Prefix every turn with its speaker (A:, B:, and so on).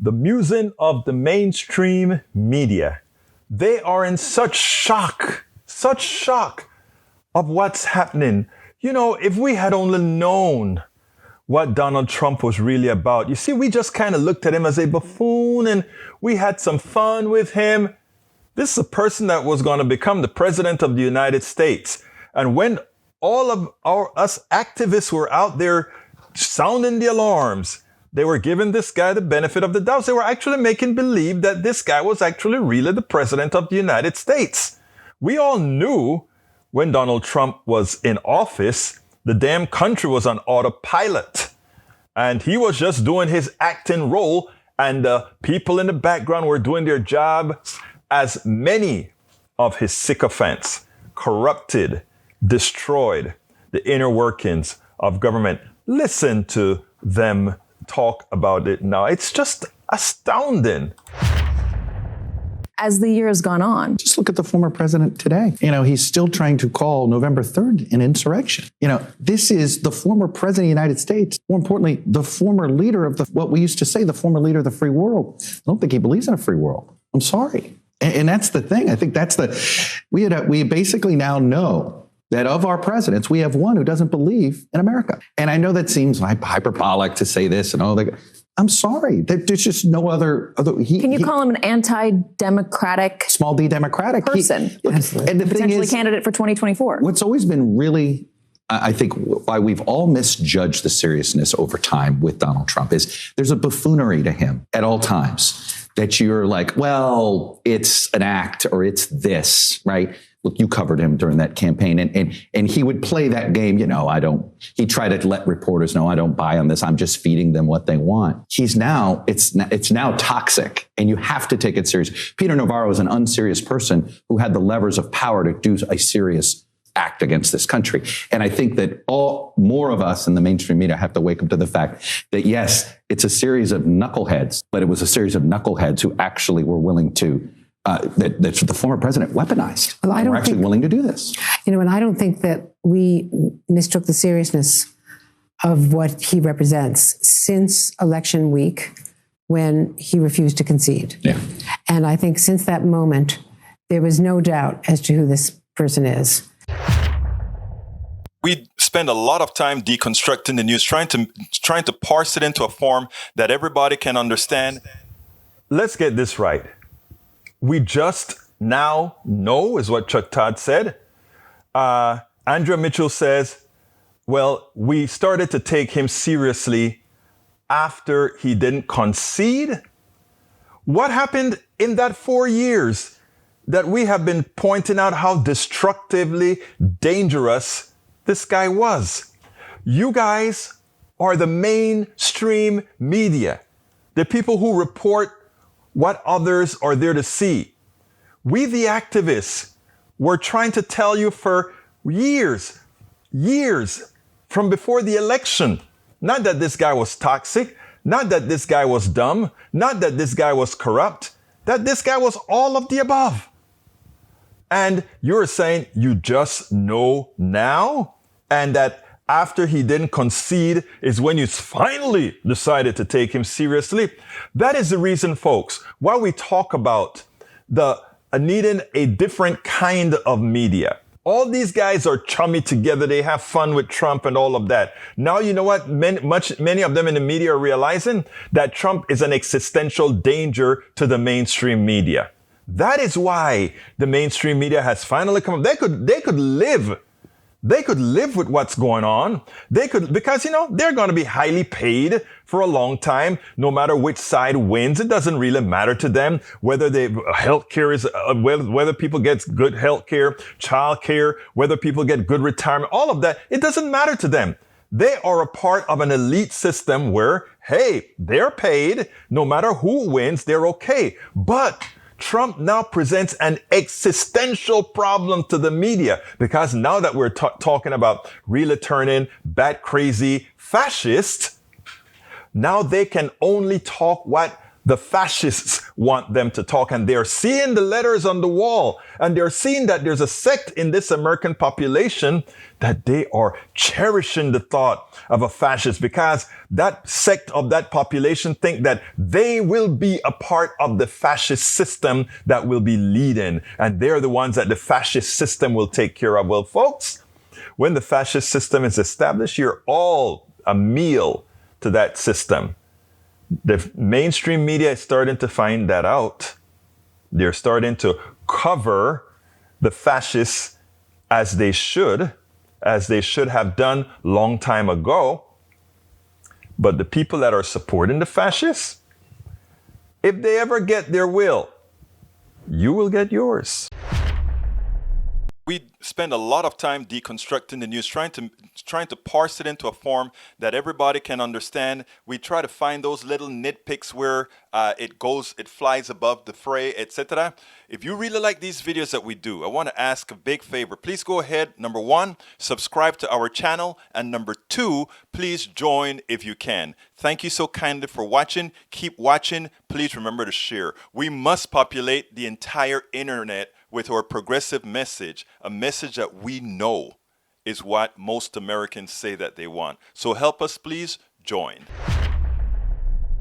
A: the musing of the mainstream media. They are in such shock of what's happening. You know, if we had only known what Donald Trump was really about. You see, we just kind of looked at him as a buffoon and we had some fun with him. This is a person that was going to become the president of the United States. And when all of us activists were out there sounding the alarms, they were giving this guy the benefit of the doubt. They were actually making believe that this guy was actually really the president of the United States. We all knew when Donald Trump was in office, the damn country was on autopilot. And he was just doing his acting role, and the people in the background were doing their job, as many of his sycophants corrupted, destroyed the inner workings of government. Listen to them talk about it now. It's just astounding.
B: As the year has gone on.
C: Just look at the former president today. You know, he's still trying to call November 3rd an insurrection. You know, this is the former president of the United States. More importantly, the former leader of what we used to say, the former leader of the free world. I don't think he believes in a free world. I'm sorry. And that's the thing. I think that's we basically now know that of our presidents, we have one who doesn't believe in America. And I know that seems like hyperbolic to say this and all that. I'm sorry. There's just no other.
B: Can you call him an anti-democratic,
C: small d democratic
B: person?
C: And the thing
B: potentially
C: is,
B: candidate for 2024.
C: What's always been really, I think, why we've all misjudged the seriousness over time with Donald Trump is there's a buffoonery to him at all times that you're like, well, it's an act or it's this, right? Look, you covered him during that campaign, and he would play that game. You know, he tried to let reporters know I don't buy on this. I'm just feeding them what they want. It's now toxic, and you have to take it serious. Peter Navarro is an unserious person who had the levers of power to do a serious act against this country. And I think that more of us in the mainstream media have to wake up to the fact that, yes, it's a series of knuckleheads, but it was a series of knuckleheads who actually were willing to that the former president weaponized.
D: Well, I don't
C: we're actually
D: think,
C: willing to do this.
D: You know, and I don't think that we mistook the seriousness of what he represents since election week when he refused to concede.
C: Yeah.
D: And I think since that moment, there was no doubt as to who this person is.
A: We spend a lot of time deconstructing the news, trying to parse it into a form that everybody can understand. Let's get this right. We just now know, is what Chuck Todd said. Andrea Mitchell says, well, we started to take him seriously after he didn't concede. What happened in that 4 years that we have been pointing out how destructively dangerous this guy was? You guys are the mainstream media, the people who report what others are there to see. We, the activists, were trying to tell you for years from before the election, not that this guy was toxic, not that this guy was dumb, not that this guy was corrupt, that this guy was all of the above. And you're saying you just know now, and that after he didn't concede is when you finally decided to take him seriously. That is the reason, folks, why we talk about needing a different kind of media. All these guys are chummy together. They have fun with Trump and all of that. Now, you know what? Many of them in the media are realizing that Trump is an existential danger to the mainstream media. That is why the mainstream media has finally come up. They could live with what's going on. Because, you know, they're going to be highly paid for a long time, no matter which side wins. It doesn't really matter to them whether healthcare is, whether people get good healthcare, childcare, whether people get good retirement, all of that. It doesn't matter to them. They are a part of an elite system where, hey, they're paid. No matter who wins, they're okay. But Trump now presents an existential problem to the media, because now that we're talking about really turning bat crazy fascists, now they can only talk what the fascists want them to talk. And they're seeing the letters on the wall, and they're seeing that there's a sect in this American population that they are cherishing the thought of a fascist, because that sect of that population think that they will be a part of the fascist system that will be leading. And they're the ones that the fascist system will take care of. Well, folks, when the fascist system is established, you're all a meal to that system. The mainstream media is starting to find that out. They're starting to cover the fascists as they should have done long time ago. But the people that are supporting the fascists, if they ever get their will, you will get yours. We spend a lot of time deconstructing the news, trying to parse it into a form that everybody can understand. We try to find those little nitpicks where it flies above the fray, etc. If you really like these videos that we do, I want to ask a big favor. Please go ahead, number one, subscribe to our channel, and number two, please join if you can. Thank you so kindly for watching. Keep watching. Please remember to share. We must populate the entire internet with our progressive message, a message that we know is what most Americans say that they want. So help us, please join.